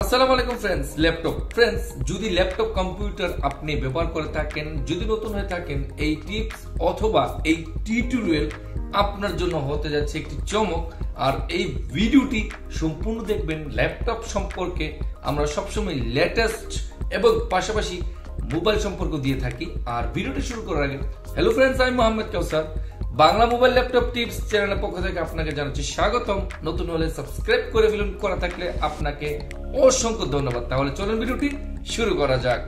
আসসালামু আলাইকুম ফ্রেন্ডস যদি ল্যাপটপ কম্পিউটার আপনি ব্যবহার করে থাকেন, যদি নতুন হয়ে থাকেন, এই টিপস অথবা এই টিউটোরিয়াল আপনার জন্য হতে যাচ্ছে একটি চমক। আর এই ভিডিওটি সম্পূর্ণ দেখবেন। ল্যাপটপ সম্পর্কে আমরা সবসময় লেটেস্ট এবং পাশাপাশি মোবাইল সম্পর্ক দিয়ে থাকি। আর ভিডিওটি শুরু করার আগে হ্যালো ফ্রেন্ডস, আমি মোহাম্মদ কাউসার, বাংলা মোবাইল ল্যাপটপ টিপস চ্যানেলের পক্ষ থেকে আপনাকে জানাচ্ছি স্বাগতম। নতুন হলে সাবস্ক্রাইব করে ফেলুন, করা থাকলে আপনাকে অসংখ্য ধন্যবাদ। তাহলে চলুন ভিডিওটি শুরু করা যাক।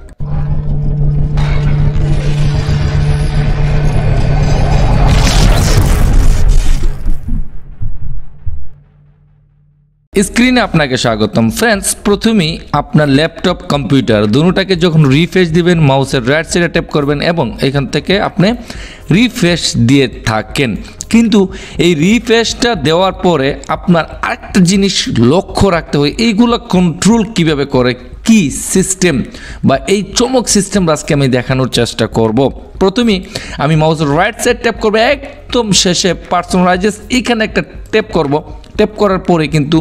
স্ক্রিনে আপনাকে স্বাগতম। ফ্রেন্ডস, প্রথমেই আপনার ল্যাপটপ কম্পিউটার দুটোটাকে যখন রিফ্রেশ দিবেন, মাউসের রাইট সাইডে ট্যাপ করবেন এবং এখান থেকে আপনি রিফ্রেশ দিয়ে থাকেন। কিন্তু এই রিফ্রেশটা দেওয়ার পরে আপনার আরেকটা জিনিস লক্ষ্য রাখতে হয়, এইগুলো কন্ট্রোল কিভাবে করে, কি সিস্টেম বা এই চমক সিস্টেম আজকে আমি দেখানোর চেষ্টা করব। প্রথমেই আমি মাউসের রাইট সাইড ট্যাপ করবো, একদম শেষে পার্সোনালাইজেস এখানে একটা ট্যাপ করব। ট্যাপ করার পরে কিন্তু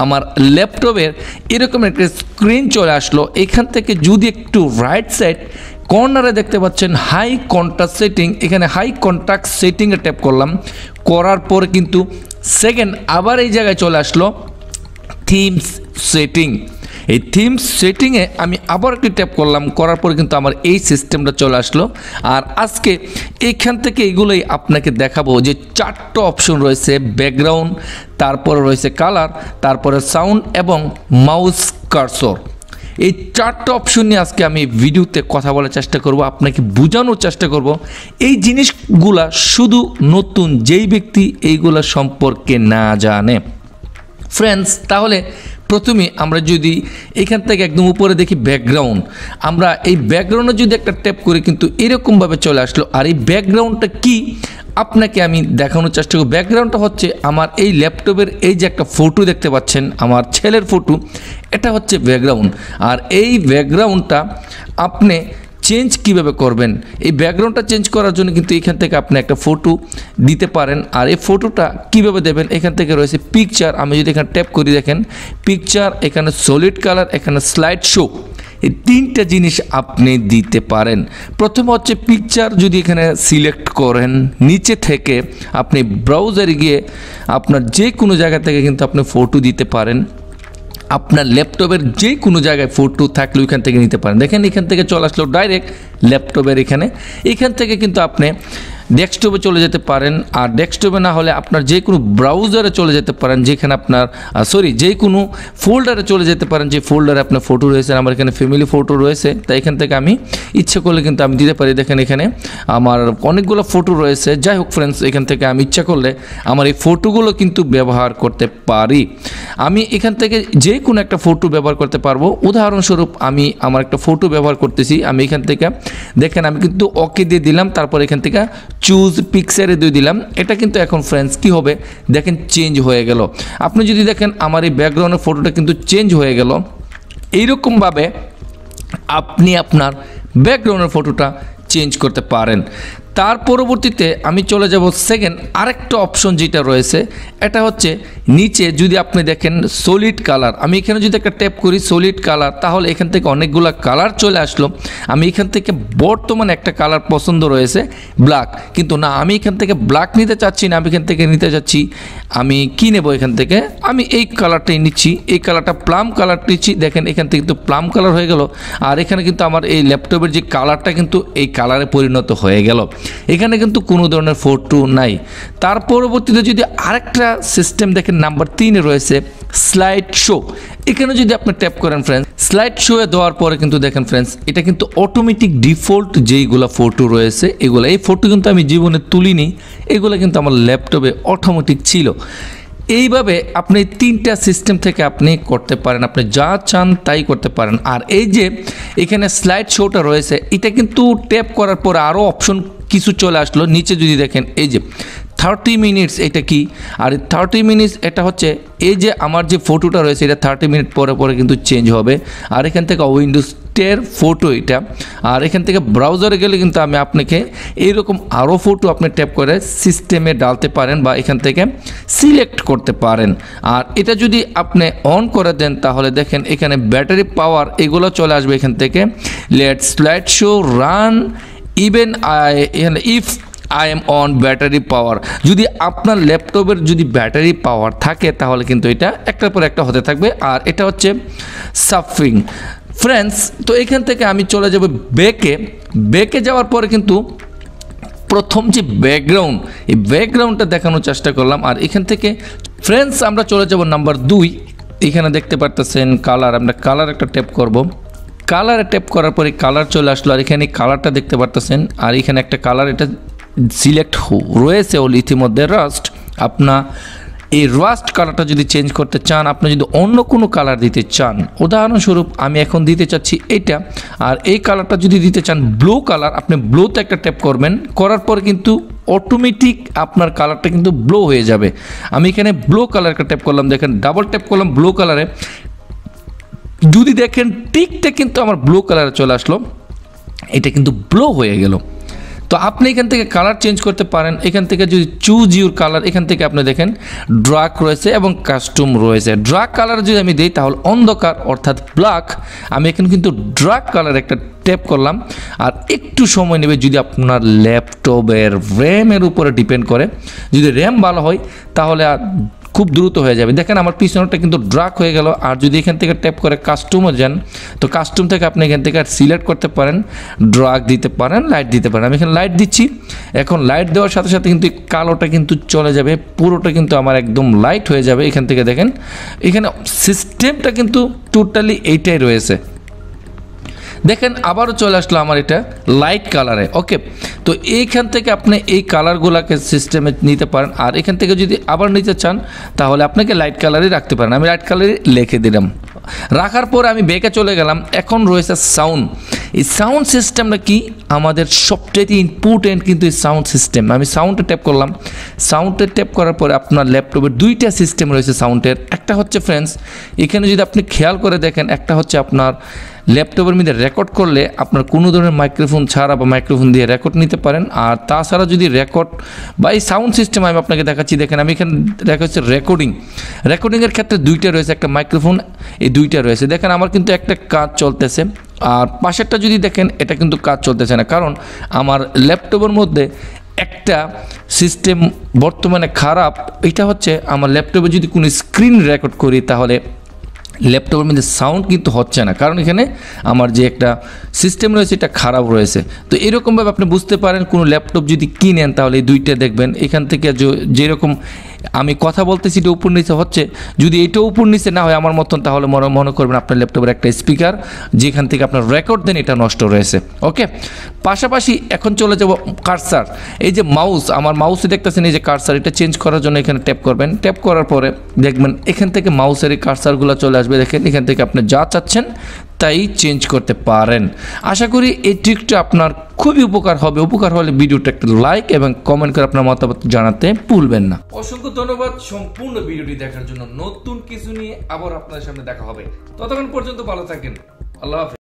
আমার ল্যাপটপের এরকম একটা স্ক্রিন চলে আসলো। এখান থেকে যদি একটু রাইট সাইড কর্নারে দেখতে পাচ্ছেন হাই কন্ট্রাস্ট সেটিং, এখানে হাই কন্ট্রাস্ট সেটিংয়ে ট্যাপ করলাম। করার পরে কিন্তু সেকেন্ড আবার এই জায়গায় চলে আসলো থিমস সেটিং। এই থিমস সেটিংয়ে আমি আবার একটি ট্যাপ করলাম, করার পরে কিন্তু আমার এই সিস্টেমটা চলে আসলো। আর আজকে এইখান থেকে এগুলোই আপনাকে দেখাবো যে চারটা অপশন রয়েছে, ব্যাকগ্রাউন্ড, তারপরে রয়েছে কালার, তারপরে সাউন্ড এবং মাউস কার্সর। এই চারটা অপশন নিয়ে আজকে আমি ভিডিওতে কথা বলার চেষ্টা করব, আপনাকে বোঝানোর চেষ্টা করব। এই জিনিসগুলা শুধু নতুন যেই ব্যক্তি এইগুলা সম্পর্কে না জানে। ফ্রেন্ডস, তাহলে প্রথমে আমরা যদি এখান থেকে একদম উপরে দেখি ব্যাকগ্রাউন্ড, আমরা এই ব্যাকগ্রাউন্ডে যদি একটা ট্যাপ করি কিন্তু এরকমভাবে চলে আসলো। আর এই ব্যাকগ্রাউন্ডটা কি আপনাকে আমি দেখানোর চেষ্টা করব। ব্যাকগ্রাউন্ডটা হচ্ছে আমার এই ল্যাপটপের এই যে একটা ফটো দেখতে পাচ্ছেন, আমার ছেলের ফটো, এটা হচ্ছে ব্যাকগ্রাউন্ড। আর এই ব্যাকগ্রাউন্ডটা আপনি চেঞ্জ কিভাবে করবেন, এই ব্যাকগ্রাউন্ডটা চেঞ্জ করার জন্য কিন্তু এখান থেকে আপনি একটা ফটো দিতে পারেন। আর এই ফটোটা কিভাবে দেবেন, এখান থেকে রয়েছে পিকচার। আমি যদি এখানে ট্যাপ করি, দেখেন পিকচার, এখানে সলিড কালার, এখানে স্লাইড শো, এই তিনটা জিনিস আপনি দিতে পারেন। প্রথমে হচ্ছে পিকচার, যদি এখানে সিলেক্ট করেন নিচে থেকে আপনি ব্রাউজারে গিয়ে আপনার যে কোনো জায়গা থেকে কিন্তু আপনি ফটো দিতে পারেন। আপনার ল্যাপটপের যে কোনো জায়গায় ফটো থাকলে ওইখান থেকে নিতে পারেন। দেখেন এখান থেকে চলে আসলো ডাইরেক্ট ল্যাপটপের এখান থেকে কিন্তু আপনি ডেস্কটপে চলে যেতে পারেন। আর ডেস্কটপে না হলে আপনার যে কোনো ব্রাউজারে চলে যেতে পারেন, যেখানে আপনার যে কোনো ফোল্ডারে চলে যেতে পারেন, যে ফোল্ডারে আপনার ফটো রয়েছে। আমার এখানে ফ্যামিলি ফটো রয়েছে, তাই এখান থেকে আমি ইচ্ছা করলে কিন্তু আমি দিতে পারি। দেখেন এখানে আমার অনেকগুলো ফটো রয়েছে। যাই হোক ফ্রেন্ডস, এখান থেকে আমি ইচ্ছা করলে আমার এই ফটোগুলো কিন্তু ব্যবহার করতে পারি। আমি এখান থেকে যে কোনো একটা ফটো ব্যবহার করতে পারবো। উদাহরণস্বরূপ আমি আমার একটা ফটো ব্যবহার করতেছি। আমি এখান থেকে দেখেন আমি কিন্তু ওকে দিয়ে দিলাম, তারপর এখান থেকে চুজ পিকচারে দিয়ে দিলাম। এটা কিন্তু এখন ফ্রেন্ডস কি হবে, দেখেন চেঞ্জ হয়ে গেল। আপনি যদি দেখেন আমার এই ব্যাকগ্রাউন্ডের ফটোটা কিন্তু চেঞ্জ হয়ে গেল। এইরকমভাবে আপনি আপনার ব্যাকগ্রাউন্ডের ফটোটা চেঞ্জ করতে পারেন। তার পরবর্তীতে আমি চলে যাব সেকেন্ড আরেকটা অপশন যেটা রয়েছে, এটা হচ্ছে নিচে যদি আপনি দেখেন সলিড কালার। আমি এখানে যদি একটা ট্যাপ করি সলিড কালার, তাহলে এখান থেকে অনেকগুলো কালার চলে আসলো। আমি এখান থেকে বর্তমানে একটা কালার পছন্দ রয়েছে ব্ল্যাক, কিন্তু না আমি এখান থেকে ব্ল্যাক নিতে চাচ্ছি না, আমি এখান থেকে নিতে চাচ্ছি আমি কি নেব, এখান থেকে আমি এই কালারটাই নিচ্ছি, এই কালারটা প্লাম কালার নিচ্ছি। দেখেন এখান থেকে কিন্তু প্লাম কালার হয়ে গেল। আর এখানে কিন্তু আমার এই ল্যাপটপের যে কালারটা কিন্তু এই কালারে পরিণত হয়ে গেল। এখানে কিন্তু কোনো ধরনের ফটো নাই। তার পরবর্তীতে যদি আরেকটা সিস্টেম দেখেন নাম্বার 3-এ রয়েছে স্লাইড শো। এখানে যদি আপনি ট্যাপ করেন ফ্রেন্ডস, স্লাইড শোয়ে দেওয়ার পরে কিন্তু দেখেন ফ্রেন্ডস, এটা কিন্তু অটোমেটিক ডিফল্ট যেইগুলো ফটো রয়েছে এগুলো, এই ফটো কিন্তু আমি জীবনে তুলিনি, এগুলো কিন্তু আমার ল্যাপটপে অটোমেটিক ছিল। এইভাবে আপনি তিনটা সিস্টেম থেকে আপনি করতে পারেন, আপনি যা চান তাই করতে পারেন। আর এই যে এখানে স্লাইড শোটা রয়েছে, এটা কিন্তু ট্যাপ করার পরে আরও অপশন কিছু চলে আসলো। নিচে যদি দেখেন এই যে 30 মিনিটস, এটা কি, আর 30 মিনিটস এটা হচ্ছে এই যে আমার যে ফটোটা রয়েছে এটা 30 মিনিট পরে পরে কিন্তু চেঞ্জ হবে। আর এখান থেকে উইন্ডোজ প্রজেক্টের ফটো এটা। আর এখান থেকে ব্রাউজারে গেলে কিন্তু আমি আপনাকে এইরকম আরও ফটো আপনি ট্যাপ করে সিস্টেমে ডালতে পারেন বা এখান থেকে সিলেক্ট করতে পারেন। আর এটা যদি আপনি অন করে দেন তাহলে দেখেন এখানে ব্যাটারি পাওয়ার এগুলো চলে আসবে এখান থেকে। Let's slide show run even এখানে if I am on battery power. যদি আপনার ল্যাপটপের যদি ব্যাটারি পাওয়ার থাকে তাহলে কিন্তু এটা একটার পর একটা হতে থাকবে। আর এটা হচ্ছে সাফিং ফ্রেন্ডস। তো এখান থেকে আমি চলে যাব ব্যাকে যাওয়ার পরে কিন্তু প্রথম যে ব্যাকগ্রাউন্ড, এই ব্যাকগ্রাউন্ডটা দেখানোর চেষ্টা করলাম। আর এখান থেকে ফ্রেন্ডস আমরা চলে যাব নাম্বার 2। এখানে দেখতে পারতেছেন কালার, আমরা কালার একটা ট্যাপ করব। কালারে ট্যাপ করার পরে কালার চলে আসলো। আর এখানে কালারটা দেখতে পারতেছেন। আর এখানে একটা কালার এটা সিলেক্ট রয়েছে ইতিমধ্যে রাস্ট। আপনার এই রাস্ট কালারটা যদি চেঞ্জ করতে চান, আপনি যদি অন্য কোনো কালার দিতে চান, উদাহরণস্বরূপ আমি এখন দিতে চাচ্ছি এটা। আর এই কালারটা যদি দিতে চান ব্লু কালার, আপনি ব্লুতে একটা ট্যাপ করবেন, করার পর কিন্তু অটোমেটিক আপনার কালারটা কিন্তু ব্লু হয়ে যাবে। আমি এখানে ব্লু কালার একটা ট্যাপ করলাম, দেখেন ডাবল ট্যাপ করলাম ব্লু কালারে, যদি দেখেন টিকটা কিন্তু আমার ব্লু কালারে চলে আসলো, এটা কিন্তু ব্লু হয়ে গেল। তো আপনি এখান থেকে কালার চেঞ্জ করতে পারেন। এখান থেকে যদি চুজ ইউর কালার, এখান থেকে আপনি দেখেন ড্রাগ রয়েছে এবং কাস্টম রয়েছে। ড্রাগ কালার যদি আমি দিই তাহলে অন্ধকার অর্থাৎ ব্ল্যাক। আমি এখানে কিন্তু ড্রাগ কালার একটা ট্যাপ করলাম। আর একটু সময় নেবে, যদি আপনার ল্যাপটপের র্যামের উপরে ডিপেন্ড করে। যদি র্যাম ভালো হয় তাহলে খুব দ্রুত হয়ে যাবে। দেখেন আমার পিছনটা কিন্তু ড্রাগ হয়ে গেল। আর যদি এখান থেকে ট্যাপ করে কাস্টমে যান, তো কাস্টম থেকে আপনি এখান থেকে সিলেক্ট করতে পারেন, ড্রাগ দিতে পারেন, লাইট দিতে পারেন। আমি এখানে লাইট দিচ্ছি। এখন লাইট দেওয়ার সাথে সাথে কিন্তু কালোটা কিন্তু চলে যাবে, পুরোটা কিন্তু আমার একদম লাইট হয়ে যাবে। এখান থেকে দেখেন এখানে সিস্টেমটা কিন্তু টোটালি এইটাই রয়েছে। দেখেন আবারও চলে আসলো আমার এটা লাইট কালারে। ওকে, তো এইখান থেকে আপনি এই কালারগুলোকে সিস্টেমে নিতে পারেন। আর এখান থেকে যদি আবার নিতে চান তাহলে আপনাকে লাইট কালারই রাখতে পারেন। আমি লাইট কালারই লিখে দিলাম। রাখার পরে আমি ব্যাকে চলে গেলাম। এখন রয়েছে সাউন্ড। এই সাউন্ড সিস্টেমটা কি আমাদের সবচেয়ে ইম্পর্টেন্ট কিন্তু এই সাউন্ড সিস্টেম। আমি সাউন্ডে ট্যাপ করলাম। সাউন্ডে ট্যাপ করার পরে আপনার ল্যাপটপের দুইটা সিস্টেম রয়েছে সাউন্ডের। একটা হচ্ছে ফ্রেন্ডস, এখানে যদি আপনি খেয়াল করে দেখেন, একটা হচ্ছে আপনার ল্যাপটপের মধ্যে রেকর্ড করলে আপনার কোনো ধরনের মাইক্রোফোন ছাড়া বা মাইক্রোফোন দিয়ে রেকর্ড নিতে পারেন। আর তাছাড়া যদি রেকর্ড বা এই সাউন্ড সিস্টেম আমি আপনাকে দেখাচ্ছি, দেখেন আমি এখানে দেখা হচ্ছে রেকর্ডিংয়ের ক্ষেত্রে দুইটা রয়েছে, একটা মাইক্রোফোন, এই দুইটা রয়েছে। দেখেন আমার কিন্তু একটা কাজ চলতেছে। আর পাশেরটা যদি দেখেন এটা কিন্তু কাজ চলতেছে না, কারণ আমার ল্যাপটপের মধ্যে একটা সিস্টেম বর্তমানে খারাপ। এটা হচ্ছে আমার ল্যাপটপে যদি কোনো স্ক্রিন রেকর্ড করি তাহলে ল্যাপটপের মধ্যে সাউন্ড কিন্তু হচ্ছে না, কারণ এখানে আমার যে একটা সিস্টেম রয়েছে এটা খারাপ রয়েছে। তো এরকমভাবে আপনি বুঝতে পারেন কোনো ল্যাপটপ যদি কিনেন তাহলে এই দুইটা দেখবেন। এখান থেকে যেরকম আমি কথা বলতেছি এটা উপর নিচে হচ্ছে, যদি এটা উপর নিচে না হয় আমার মতন, তাহলে মনে করবেন আপনার ল্যাপটপের একটা স্পিকার যেখান থেকে আপনার রেকর্ড দেন এটা নষ্ট রয়েছে। ওকে, পাশাপাশি এখন চলে যাব কার্সার। এই যে মাউস, আমার মাউসে দেখতেছেন এই যে কার্সার, এটা চেঞ্জ করার জন্য এখানে ট্যাপ করবেন। ট্যাপ করার পরে দেখবেন এখান থেকে মাউসের এই কার্সারগুলো চলে আসবে। দেখেন এখান থেকে আপনি যা চাচ্ছেন তাই চেঞ্জ করতে পারেন। আশা করি এই ট্রিকটা আপনার খুবই উপকার হবে। উপকার হলে ভিডিওটা একটা লাইক এবং কমেন্ট করে আপনার মতামত জানাতে ভুলবেন না। অসংখ্য ধন্যবাদ সম্পূর্ণ ভিডিওটি দেখার জন্য। নতুন কিছু নিয়ে আবার আপনাদের সামনে দেখা হবে। ততক্ষণ পর্যন্ত ভালো থাকেন। আল্লাহ হাফেজ।